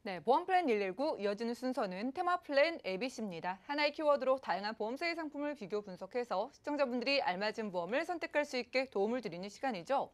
네, 보험 플랜 119 이어지는 순서는 테마 플랜 ABC입니다. 하나의 키워드로 다양한 보험사의 상품을 비교 분석해서 시청자분들이 알맞은 보험을 선택할 수 있게 도움을 드리는 시간이죠.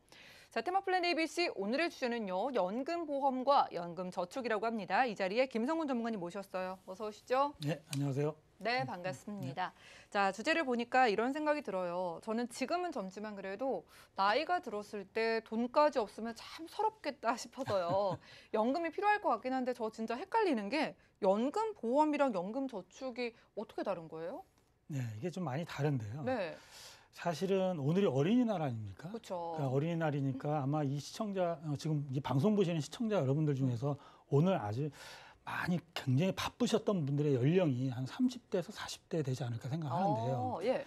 자, 테마 플랜 ABC 오늘의 주제는요. 연금보험과 연금저축이라고 합니다. 이 자리에 김성훈 전문가님 모셨어요. 어서 오시죠. 네, 안녕하세요. 네, 반갑습니다. 자, 주제를 보니까 이런 생각이 들어요. 저는 지금은 젊지만 그래도 나이가 들었을 때 돈까지 없으면 참 서럽겠다 싶어서요. 연금이 필요할 것 같긴 한데 저 진짜 헷갈리는 게 연금 보험이랑 연금 저축이 어떻게 다른 거예요? 네, 이게 좀 많이 다른데요. 네, 사실은 오늘이 어린이날 아닙니까? 그렇죠. 그러니까 어린이날이니까 아마 이 시청자, 지금 이 방송 보시는 시청자 여러분들 중에서 오늘 아주 많이 굉장히 바쁘셨던 분들의 연령이 한 30대에서 40대 되지 않을까 생각하는데요. 예.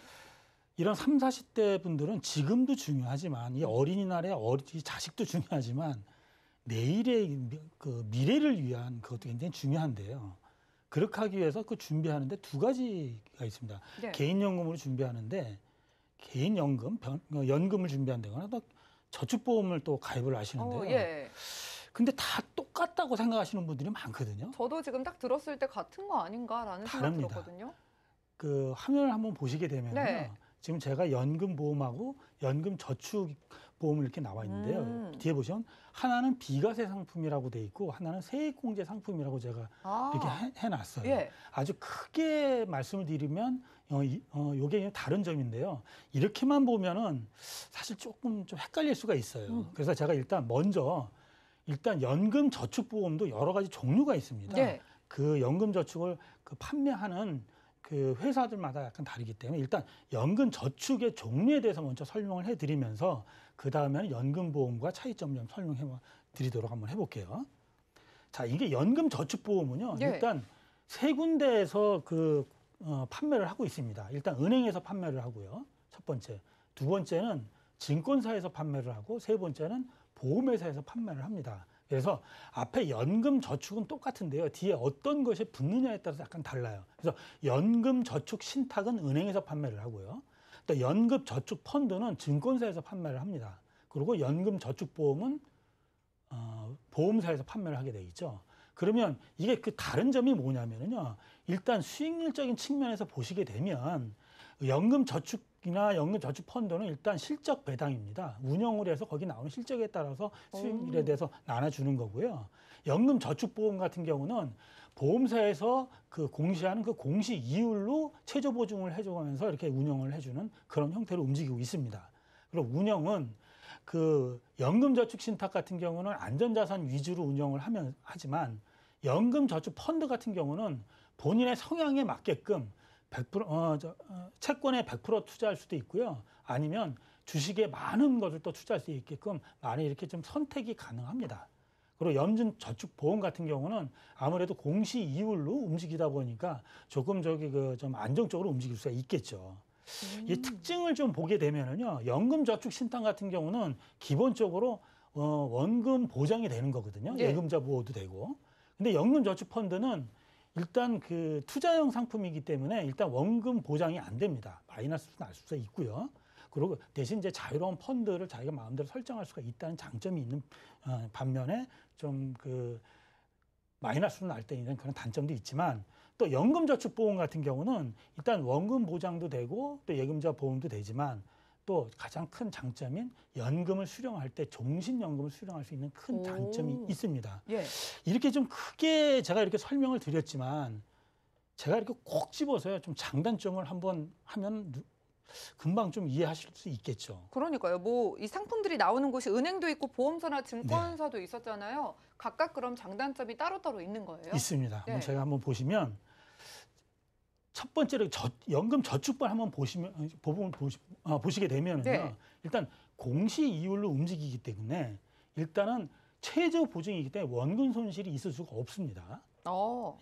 이런 30, 40대 분들은 지금도 중요하지만 이 어린이날에 이 자식도 중요하지만 내일의 그 미래를 위한 그것도 굉장히 중요한데요. 그렇게 하기 위해서 그 준비하는데 두 가지가 있습니다. 네. 개인연금으로 준비하는데 개인연금, 연금을 준비한다거나 또 저축보험을 또 가입을 하시는데요. 예. 근데 다 똑같다고 생각하시는 분들이 많거든요. 저도 지금 딱 들었을 때 같은 거 아닌가라는 생각 다릅니다. 들었거든요. 그 화면을 한번 보시게 되면요. 네. 지금 제가 연금보험하고 연금저축보험을 이렇게 나와 있는데요. 뒤에 보시면 하나는 비과세 상품이라고 돼 있고 하나는 세액공제 상품이라고 제가 이렇게 해놨어요. 예. 아주 크게 말씀을 드리면 요게 다른 점인데요. 이렇게만 보면은 사실 조금 좀 헷갈릴 수가 있어요. 그래서 제가 일단 연금저축보험도 여러 가지 종류가 있습니다. 네. 그 연금저축을 그 판매하는 그 회사들마다 약간 다르기 때문에 일단 연금저축의 종류에 대해서 먼저 설명을 해드리면서 그 다음에는 연금보험과 차이점 좀 설명해 드리도록 한번 해볼게요. 자, 이게 연금저축보험은요. 네. 일단 세 군데에서 판매를 하고 있습니다. 일단 은행에서 판매를 하고요. 첫 번째. 두 번째는 증권사에서 판매를 하고 세 번째는 보험회사에서 판매를 합니다. 그래서 앞에 연금저축은 똑같은데요. 뒤에 어떤 것이 붙느냐에 따라서 약간 달라요. 그래서 연금저축 신탁은 은행에서 판매를 하고요. 또 연금저축펀드는 증권사에서 판매를 합니다. 그리고 연금저축보험은 보험사에서 판매를 하게 돼 있죠. 그러면 이게 그 다른 점이 뭐냐면요. 일단 수익률적인 측면에서 보시게 되면 연금저축이나 연금저축펀드는 일단 실적 배당입니다. 운영을 해서 거기 나오는 실적에 따라서 수익률에 대해서 나눠주는 거고요. 연금저축보험 같은 경우는 보험사에서 그 공시하는 그 공시 이율로 최저보증을 해줘가면서 이렇게 운영을 해주는 그런 형태로 움직이고 있습니다. 그리고 운영은 그 연금저축 신탁 같은 경우는 안전자산 위주로 운영을 하지만 연금저축펀드 같은 경우는 본인의 성향에 맞게끔 100% 채권에 100% 투자할 수도 있고요. 아니면 주식에 많은 것을 또 투자할 수 있게끔 많이 이렇게 좀 선택이 가능합니다. 그리고 연금저축보험 같은 경우는 아무래도 공시 이율로 움직이다 보니까 조금 좀 안정적으로 움직일 수가 있겠죠. 이 특징을 좀 보게 되면은요, 연금저축 신탁 같은 경우는 기본적으로 원금 보장이 되는 거거든요. 네. 예금자 보호도 되고. 근데 연금저축펀드는 일단 그 투자형 상품이기 때문에 일단 원금 보장이 안 됩니다. 마이너스 날 수가 있고요. 그리고 대신 이제 자유로운 펀드를 자기가 마음대로 설정할 수가 있다는 장점이 있는 반면에 좀 그 마이너스로 날 때 있는 그런 단점도 있지만 또 연금저축보험 같은 경우는 일단 원금 보장도 되고 또 예금자 보험도 되지만 또 가장 큰 장점인 연금을 수령할 때 종신연금을 수령할 수 있는 큰 장점이 있습니다. 예. 이렇게 좀 크게 제가 이렇게 설명을 드렸지만 제가 이렇게 콕 집어서요 좀 장단점을 한번 하면 금방 좀 이해하실 수 있겠죠. 그러니까요. 뭐 이 상품들이 나오는 곳이 은행도 있고 보험사나 증권사도 있었잖아요. 각각 그럼 장단점이 따로따로 있는 거예요? 있습니다. 네. 제가 한번 보시면 첫 번째로 연금저축보험 한번 보시게 되면은요. 네. 일단 공시 이율로 움직이기 때문에 일단은 최저 보증이기 때문에 원금 손실이 있을 수가 없습니다.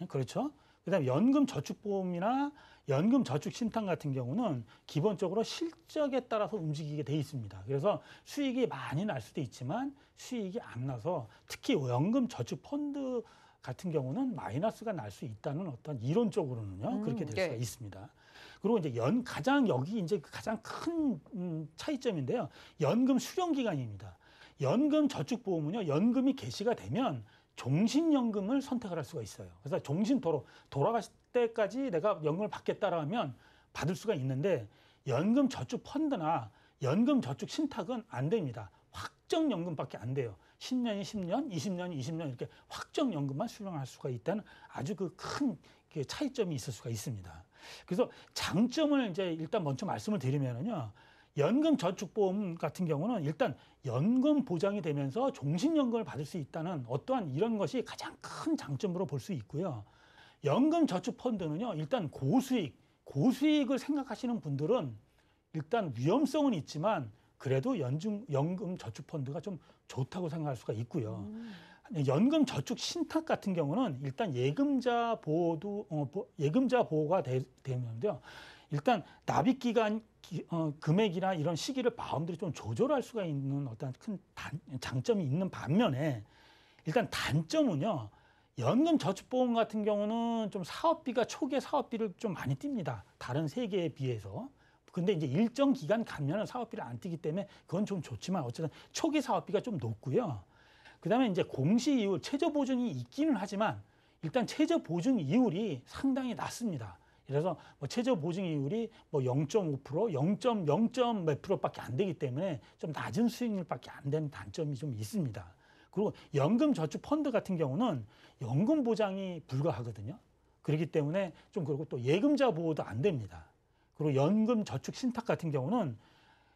그렇죠? 그다음에 연금저축보험이나 연금저축신탁 같은 경우는 기본적으로 실적에 따라서 움직이게 돼 있습니다. 그래서 수익이 많이 날 수도 있지만 수익이 안 나서 특히 연금저축펀드 같은 경우는 마이너스가 날 수 있다는 어떤 이론적으로는요 그렇게 될 수가 있습니다. 그리고 이제 가장 큰 차이점인데요. 연금 수령 기간입니다. 연금저축보험은요 연금이 개시가 되면 종신연금을 선택을 할 수가 있어요. 그래서 돌아가실 때까지 내가 연금을 받겠다라 하면 받을 수가 있는데 연금저축펀드나 연금저축신탁은 안 됩니다. 확정연금밖에 안 돼요. 10년이 10년, 20년이 20년 이렇게 확정연금만 수령할 수가 있다는 아주 그 큰 차이점이 있을 수가 있습니다. 그래서 장점을 이제 일단 먼저 말씀을 드리면은요. 연금저축보험 같은 경우는 일단 연금 보장이 되면서 종신연금을 받을 수 있다는 어떠한 이런 것이 가장 큰 장점으로 볼 수 있고요. 연금저축펀드는요. 일단 고수익을 생각하시는 분들은 일단 위험성은 있지만 그래도 연금저축펀드가 좀 좋다고 생각할 수가 있고요. 연금저축신탁 같은 경우는 일단 예금자 보호가 되는데요. 일단 납입기간 금액이나 이런 시기를 마음대로 좀 조절할 수가 있는 어떤 큰 장점이 있는 반면에 일단 단점은요. 연금저축보험 같은 경우는 좀 초기에 사업비를 좀 많이 띱니다. 다른 세계에 비해서. 근데 이제 일정 기간 가면은 사업비를 안 띄기 때문에 그건 좀 좋지만 어쨌든 초기 사업비가 좀 높고요. 그다음에 이제 공시 이율, 최저 보증이 있기는 하지만 일단 최저 보증 이율이 상당히 낮습니다. 그래서 뭐 최저 보증 이율이 뭐 0.5%, 0.0 몇 %밖에 안 되기 때문에 좀 낮은 수익률밖에 안 되는 단점이 좀 있습니다. 그리고 연금저축펀드 같은 경우는 연금 보장이 불가하거든요. 그렇기 때문에 좀 그리고 또 예금자 보호도 안 됩니다. 그리고 연금저축신탁 같은 경우는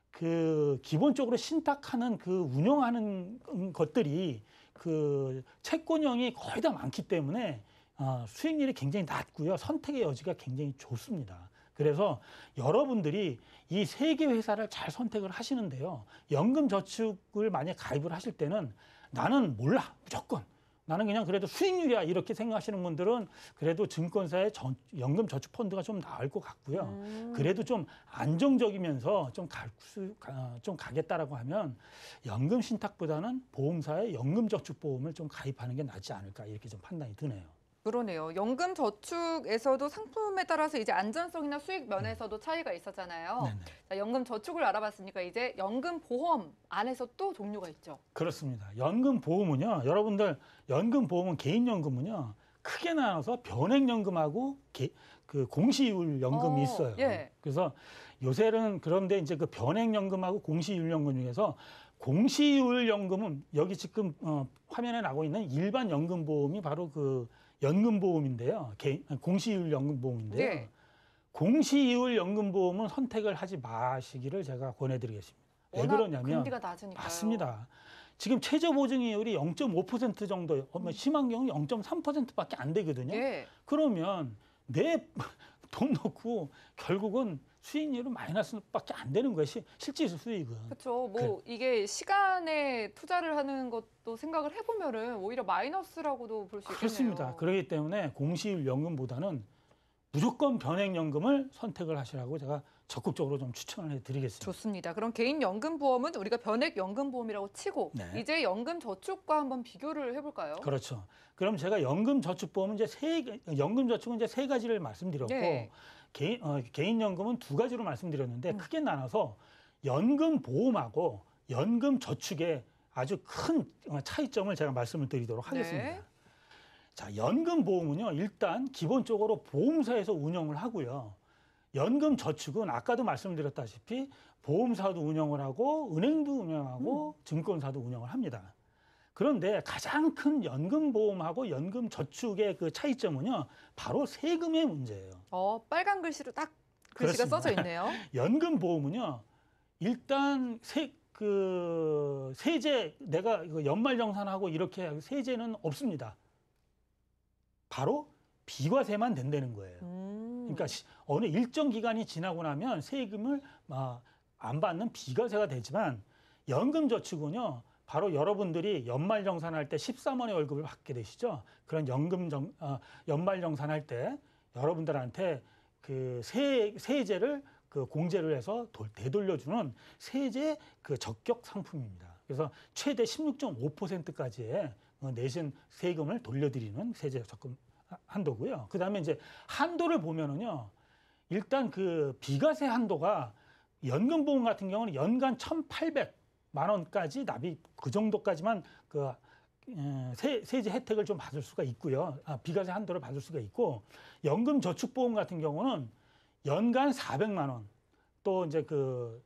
그 기본적으로 신탁하는 그 운영하는 것들이 그 채권형이 거의 다 많기 때문에 수익률이 굉장히 낮고요. 선택의 여지가 굉장히 좋습니다. 그래서 여러분들이 이 세 개 회사를 잘 선택을 하시는데요. 연금저축을 만약 가입을 하실 때는 나는 몰라 무조건 나는 그냥 그래도 수익률이야 이렇게 생각하시는 분들은 그래도 증권사의 연금저축펀드가 좀 나을 것 같고요. 그래도 좀 안정적이면서 좀 가겠다라고 하면 연금신탁보다는 보험사의 연금저축보험을 좀 가입하는 게 낫지 않을까 이렇게 좀 판단이 드네요. 그러네요. 연금저축에서도 상품에 따라서 이제 안전성이나 수익 면에서도 차이가 있었잖아요. 네네. 자, 연금저축을 알아봤으니까 이제 연금보험 안에서 또 종류가 있죠. 그렇습니다. 연금보험은요. 여러분들 연금보험은 개인연금은요. 크게 나눠서 변액연금하고 그 공시이율 연금이 있어요. 예. 그래서 요새는 그런데 이제 그 변액연금하고 공시이율 연금 중에서 공시이율 연금은 여기 지금 화면에 나오고 있는 일반 연금보험이 바로 그 연금보험인데요. 공시이율 연금보험인데요. 네. 공시이율 연금보험은 선택을 하지 마시기를 제가 권해드리겠습니다. 왜 워낙 그러냐면 금리가 낮으니까요. 맞습니다. 지금 최저 보증이율이 0.5% 정도, 심한 경우 0.3%밖에 안 되거든요. 예. 그러면 내 돈 넣고 결국은 수익률은 마이너스밖에 안 되는 거예요. 실질 수익은. 그렇죠. 뭐 이게 시간에 투자를 하는 것도 생각을 해보면은 오히려 마이너스라고도 볼 수 있겠네요. 그렇습니다. 그렇기 때문에 공시이율 연금보다는 무조건 변액연금을 선택을 하시라고 제가 적극적으로 좀 추천을 해드리겠습니다. 좋습니다. 그럼 개인연금보험은 우리가 변액연금보험이라고 치고 네. 이제 연금저축과 한번 비교를 해볼까요? 그렇죠. 그럼 제가 연금저축보험은 이제 연금저축은 이제 세 가지를 말씀드렸고 네. 개인연금은 두 가지로 말씀드렸는데 크게 나눠서 연금보험하고 연금저축의 아주 큰 차이점을 제가 말씀을 드리도록 하겠습니다. 네. 자, 연금보험은요. 일단 기본적으로 보험사에서 운영을 하고요. 연금저축은 아까도 말씀드렸다시피 보험사도 운영을 하고 은행도 운영하고 증권사도 운영을 합니다. 그런데 가장 큰 연금보험하고 연금저축의 그 차이점은요. 바로 세금의 문제예요. 빨간 글씨로 딱 글씨가 그렇습니다. 써져 있네요. 연금보험은요. 일단 세제 내가 이거 연말정산하고 이렇게 세제는 없습니다. 바로 비과세만 된다는 거예요. 그러니까 어느 일정 기간이 지나고 나면 세금을 안 받는 비과세가 되지만 연금저축은요. 바로 여러분들이 연말정산할 때 13원의 월급을 받게 되시죠. 그런 연말정산할 때 여러분들한테 그 세제를 그 공제를 해서 되돌려주는 세제 그 적격 상품입니다. 그래서 최대 16.5%까지의 내신 세금을 돌려드리는 세제 적금 한도고요. 그다음에 이제 한도를 보면은요. 일단 그 비과세 한도가 연금보험 같은 경우는 연간 1,800만 원까지 납입 그 정도까지만 그 세제 혜택을 좀 받을 수가 있고요. 비과세 한도를 받을 수가 있고, 연금저축보험 같은 경우는 연간 400만 원, 또 이제 그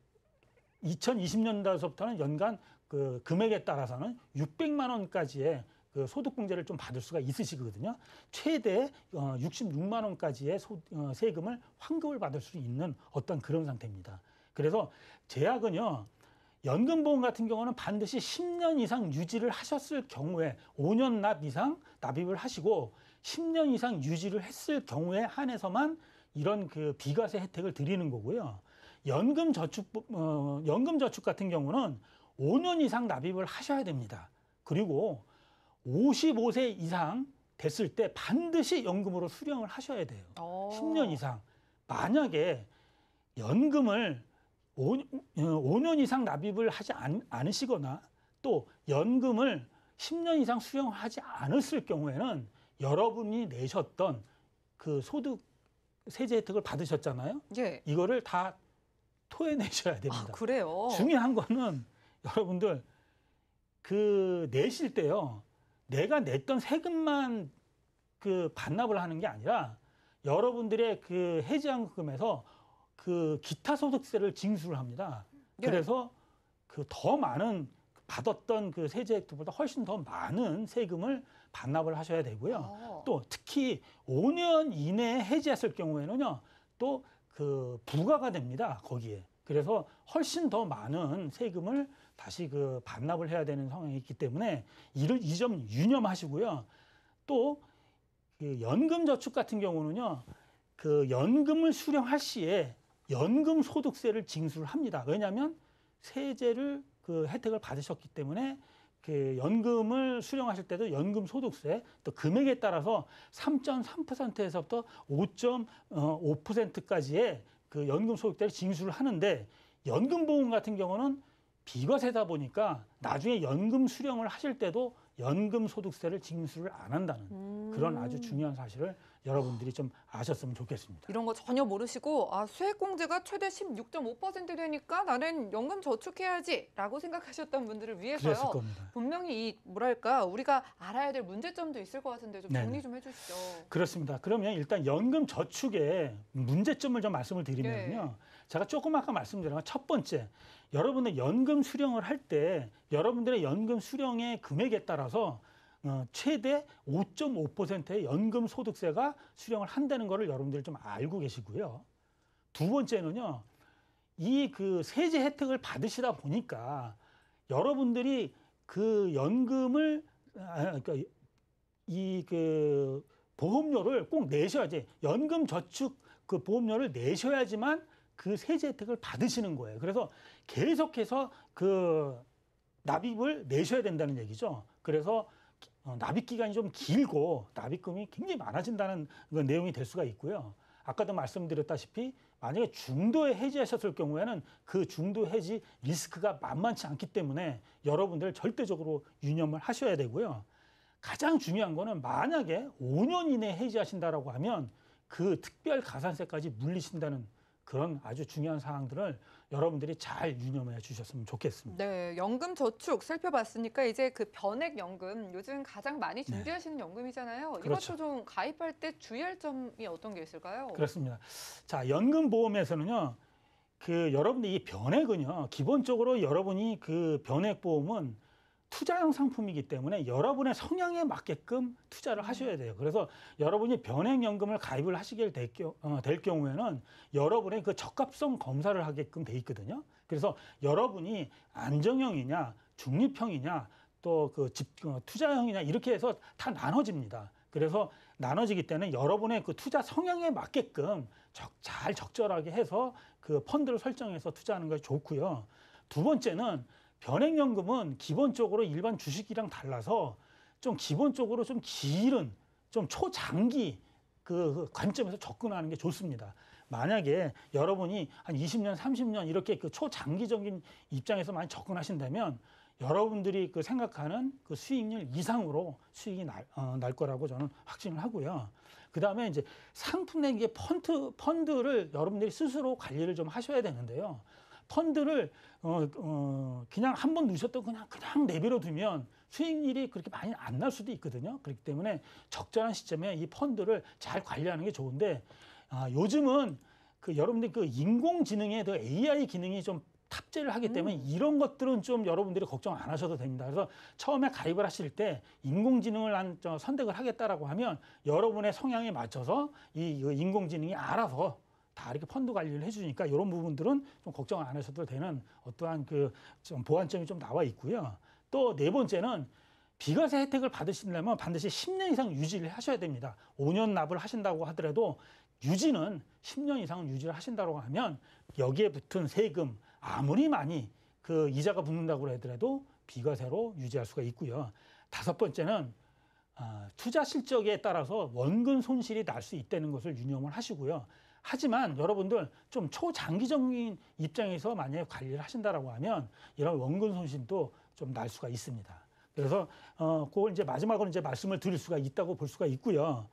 2020년도서부터는 연간 그 금액에 따라서는 600만 원까지의 그 소득공제를 좀 받을 수가 있으시거든요. 최대 66만 원까지의 세금을 환급을 받을 수 있는 어떤 그런 상태입니다. 그래서 제약은요, 연금보험 같은 경우는 반드시 10년 이상 유지를 하셨을 경우에 5년 납 이상 납입을 하시고 10년 이상 유지를 했을 경우에 한해서만 이런 그 비과세 혜택을 드리는 거고요. 연금저축 같은 경우는 5년 이상 납입을 하셔야 됩니다. 그리고 55세 이상 됐을 때 반드시 연금으로 수령을 하셔야 돼요. 10년 이상. 만약에 연금을 5년 이상 납입을 하지 않으시거나 또 연금을 10년 이상 수령하지 않았을 경우에는 여러분이 내셨던 그 소득 세제 혜택을 받으셨잖아요. 예. 이거를 다 토해내셔야 됩니다. 그래요? 중요한 거는 여러분들 그 내실 때요. 내가 냈던 세금만 그 반납을 하는 게 아니라 여러분들의 그 해지환급금에서 그 기타 소득세를 징수를 합니다. 예. 그래서 그 더 많은 받았던 그 세제 혜택보다 훨씬 더 많은 세금을 반납을 하셔야 되고요. 또 특히 5년 이내에 해지했을 경우에는요, 또 그 부과가 됩니다. 거기에. 그래서 훨씬 더 많은 세금을 다시 그 반납을 해야 되는 상황이 있기 때문에 이 점 유념하시고요. 또 그 연금저축 같은 경우는요, 그 연금을 수령할 시에 연금 소득세를 징수를 합니다. 왜냐하면 세제를 그 혜택을 받으셨기 때문에 그 연금을 수령하실 때도 연금 소득세 또 금액에 따라서 3.3%에서부터 5.5%까지의 그 연금 소득세를 징수를 하는데 연금보험 같은 경우는 비과세다 보니까 나중에 연금 수령을 하실 때도 연금 소득세를 징수를 안 한다는 그런 아주 중요한 사실을 여러분들이 좀 아셨으면 좋겠습니다. 이런 거 전혀 모르시고 수액공제가 최대 16.5% 되니까 나는 연금 저축해야지라고 생각하셨던 분들을 그랬을 위해서요. 겁니다. 분명히 이 뭐랄까 우리가 알아야 될 문제점도 있을 것 같은데 좀 정리 좀 해주시죠. 그렇습니다. 그러면 일단 연금 저축의 문제점을 좀 말씀을 드리면요. 제가 조금 아까 말씀드린 것 첫 번째, 여러분의 연금 수령을 할 때 여러분들의 연금 수령의 금액에 따라서 최대 5.5%의 연금 소득세가 수령을 한다는 것을 여러분들이 좀 알고 계시고요. 두 번째는요, 이 그 세제 혜택을 받으시다 보니까 여러분들이 그 연금을 그러니까 이 그 보험료를 꼭 내셔야지, 연금 저축 그 보험료를 내셔야지만 그 세제 혜택을 받으시는 거예요. 그래서 계속해서 그 납입을 내셔야 된다는 얘기죠. 그래서 납입 기간이 좀 길고 납입금이 굉장히 많아진다는 그런 내용이 될 수가 있고요. 아까도 말씀드렸다시피 만약에 중도에 해지하셨을 경우에는 그 중도 해지 리스크가 만만치 않기 때문에 여러분들 절대적으로 유념을 하셔야 되고요. 가장 중요한 거는 만약에 5년 이내에 해지하신다라고 하면 그 특별 가산세까지 물리신다는 그런 아주 중요한 사항들을 여러분들이 잘 유념해 주셨으면 좋겠습니다. 네, 연금 저축 살펴봤으니까 이제 그 변액 연금 요즘 가장 많이 준비하시는 연금이잖아요. 그렇죠. 이것도 좀 가입할 때 주의할 점이 어떤 게 있을까요? 그렇습니다. 자, 연금보험에서는요, 그 여러분들 이 변액은요, 기본적으로 여러분이 그 변액 보험은 투자형 상품이기 때문에 여러분의 성향에 맞게끔 투자를 하셔야 돼요. 그래서 여러분이 변액연금을 가입을 하시게 될 경우에는 여러분의 그 적합성 검사를 하게끔 돼 있거든요. 그래서 여러분이 안정형이냐, 중립형이냐, 또 그 투자형이냐 이렇게 해서 다 나눠집니다. 그래서 나눠지기 때문에 여러분의 그 투자 성향에 맞게끔 잘 적절하게 해서 그 펀드를 설정해서 투자하는 것이 좋고요. 두 번째는 변액연금은 기본적으로 일반 주식이랑 달라서 좀 기본적으로 좀 길은 좀 초장기 그 관점에서 접근하는 게 좋습니다. 만약에 여러분이 한 20년, 30년 이렇게 그 초장기적인 입장에서 많이 접근하신다면 여러분들이 그 생각하는 그 수익률 이상으로 수익이 날 거라고 저는 확신을 하고요. 그 다음에 이제 상품 내기의 펀드를 여러분들이 스스로 관리를 좀 하셔야 되는데요. 펀드를 그냥 한번 넣으셨다고 그냥 내버려 두면 수익률이 그렇게 많이 안 날 수도 있거든요. 그렇기 때문에 적절한 시점에 이 펀드를 잘 관리하는 게 좋은데 요즘은 여러분들 인공지능에 더 AI 기능이 좀 탑재를 하기 때문에 이런 것들은 좀 여러분들이 걱정 안 하셔도 됩니다. 그래서 처음에 가입을 하실 때 인공지능을 선택을 하겠다라고 하면 여러분의 성향에 맞춰서 이 인공지능이 알아서 다 이렇게 펀드 관리를 해주니까 이런 부분들은 좀 걱정 안 하셔도 되는 어떠한 좀 보완점이 좀 나와 있고요. 또 네 번째는 비과세 혜택을 받으시려면 반드시 10년 이상 유지를 하셔야 됩니다. 5년 납을 하신다고 하더라도 유지는 10년 이상은 유지를 하신다고 하면 여기에 붙은 세금 아무리 많이 이자가 붙는다고 하더라도 비과세로 유지할 수가 있고요. 다섯 번째는 투자 실적에 따라서 원금 손실이 날 수 있다는 것을 유념을 하시고요. 하지만 여러분들 좀 초장기적인 입장에서 만약에 관리를 하신다라고 하면 이런 원금 손실도 좀 날 수가 있습니다. 그래서 그걸 이제 마지막으로 이제 말씀을 드릴 수가 있다고 볼 수가 있고요.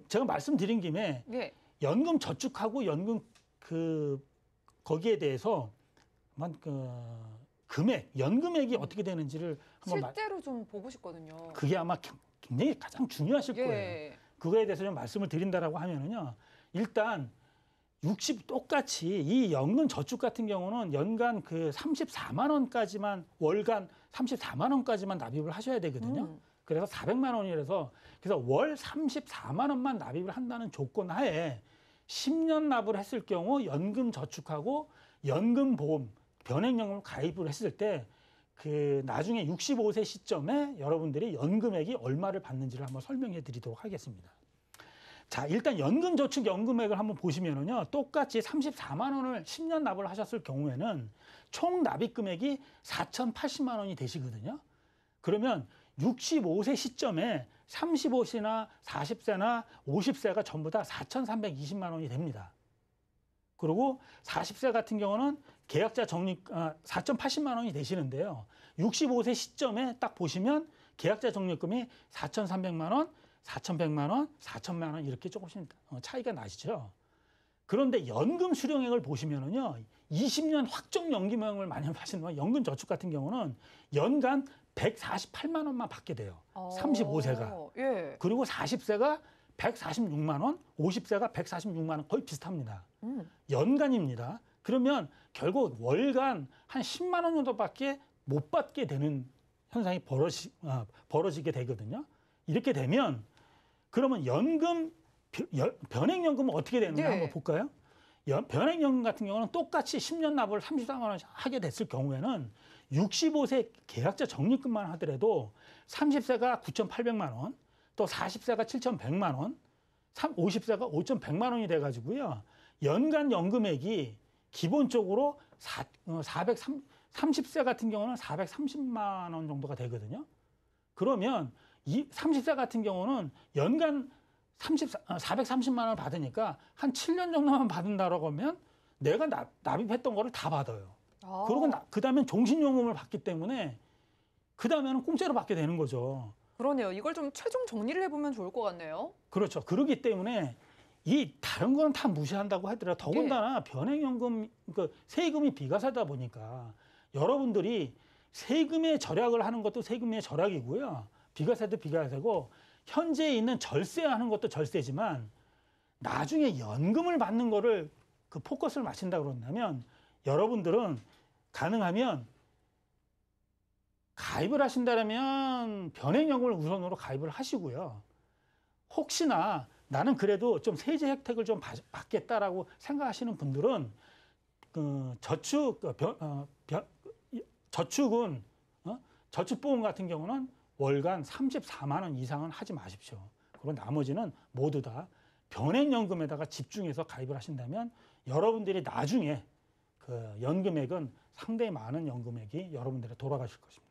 제가 말씀드린 김에 네. 연금 저축하고 연금 거기에 대해서 연금액이 어떻게 되는지를 한번 실제로 좀 보고 싶거든요. 그게 아마 굉장히 가장 중요하실 예. 거예요. 그거에 대해서 좀 말씀을 드린다라고 하면은요. 일단 똑같이 이 연금 저축 같은 경우는 연간 34만 원까지만 월간 34만 원까지만 납입을 하셔야 되거든요. 그래서 400만 원이라서 그래서 월 34만 원만 납입을 한다는 조건 하에 10년 납을 했을 경우 연금 저축하고 연금 보험 변액연금 가입을 했을 때 나중에 65세 시점에 여러분들이 연금액이 얼마를 받는지를 한번 설명해 드리도록 하겠습니다. 자, 일단 연금 저축 연금액을 한번 보시면은요. 똑같이 34만 원을 10년 납을 하셨을 경우에는 총 납입 금액이 4,080만 원이 되시거든요. 그러면 65세 시점에 35세나 40세나 50세가 전부 다 4,320만 원이 됩니다. 그리고 40세 같은 경우는 계약자 적립 4,080만 원이 되시는데요. 65세 시점에 딱 보시면 계약자 적립금이 4,300만 원, 4,100만 원, 4,000만 원 이렇게 조금씩 차이가 나시죠. 그런데 연금 수령액을 보시면은요. 20년 확정 연금형을 만약하시는 연금 저축 같은 경우는 연간 148만 원만 받게 돼요. 35세가. 예. 그리고 40세가 146만 원, 50세가 146만 원 거의 비슷합니다. 연간입니다. 그러면 결국 월간 한 10만 원 정도밖에 못 받게 되는 현상이 벌어지게 되거든요. 이렇게 되면 그러면 변액연금은 어떻게 되는지 한번 볼까요? 변액연금 같은 경우는 똑같이 10년 납을 34만 원 하게 됐을 경우에는 65세 계약자 적립금만 하더라도 30세가 9,800만 원, 또 40세가 7,100만 원, 50세가 5,100만 원이 돼가지고요. 연간 연금액이 기본적으로 30세 같은 경우는 430만 원 정도가 되거든요. 그러면 이 30세 같은 경우는 연간 430만 원을 받으니까 한 7년 정도만 받는다라고 하면 내가 납입했던 거를 다 받아요. 그리고 그다음엔 종신요금을 받기 때문에 그다음에는 공짜로 받게 되는 거죠. 그러네요. 이걸 좀 최종 정리를 해보면 좋을 것 같네요. 그렇죠. 그렇기 때문에 이 다른 건 다 무시한다고 하더라도 더군다나 변액연금 세금이 비과세다 보니까 여러분들이 세금의 절약을 하는 것도 세금의 절약이고요. 비과세도 비과세고 현재 있는 절세하는 것도 절세지만 나중에 연금을 받는 거를 포커스를 맞춘다 그런다면 여러분들은 가능하면 가입을 하신다면 변액연금을 우선으로 가입을 하시고요. 혹시나 나는 그래도 좀 세제 혜택을 좀 받겠다라고 생각하시는 분들은 저축은 저축보험 같은 경우는 월간 34만 원 이상은 하지 마십시오. 그리고 나머지는 모두 다 변액연금에다가 집중해서 가입을 하신다면 여러분들이 나중에 연금액은 상당히 많은 연금액이 여러분들에 돌아가실 것입니다.